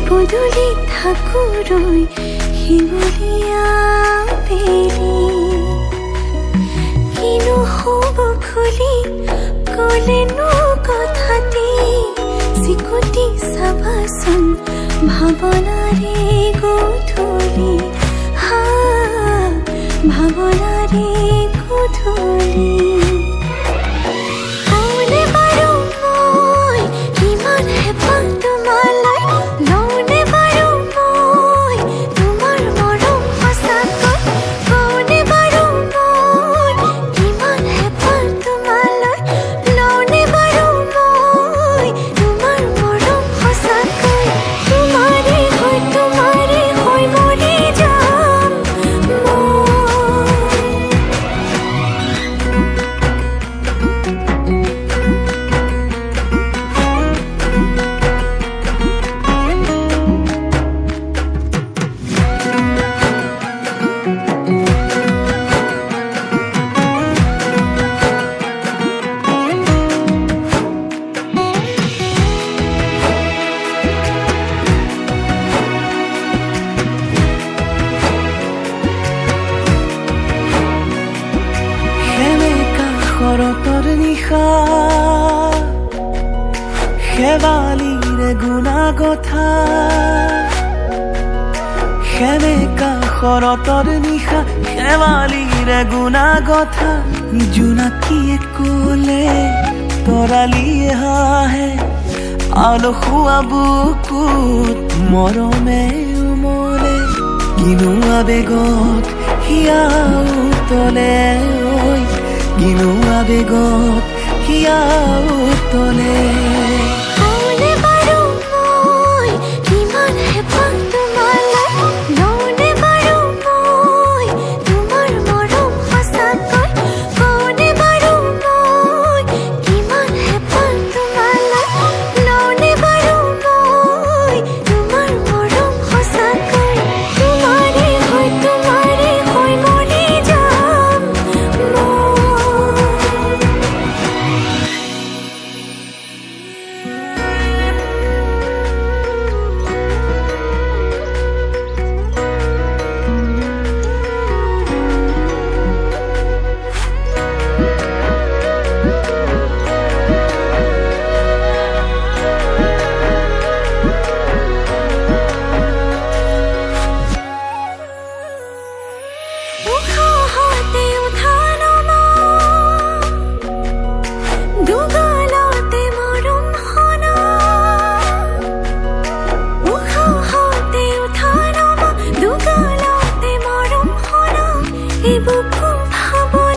পদূলি থাকো ৰৈ শিমলীয়া বেলি কিনো হ'ব খুলি ক'লেনো কথাটি চিকুটি চাবাচোন ভাৱনাৰে গধূলি ভাৱনাৰে গধূলি শৰতৰ নিশা শেৱালিৰে গুণাগথা সেমেকা শৰতৰ নিশা শেৱালিৰে গুণাগথা জোনাকীয়ে ক'লে তৰালিয়ে হাঁহে আলসুৱা বুকুত মৰমে উমলে কিনো আবেগত হিয়া উতলে কিনো আবেগত হিয়া উতলে বুক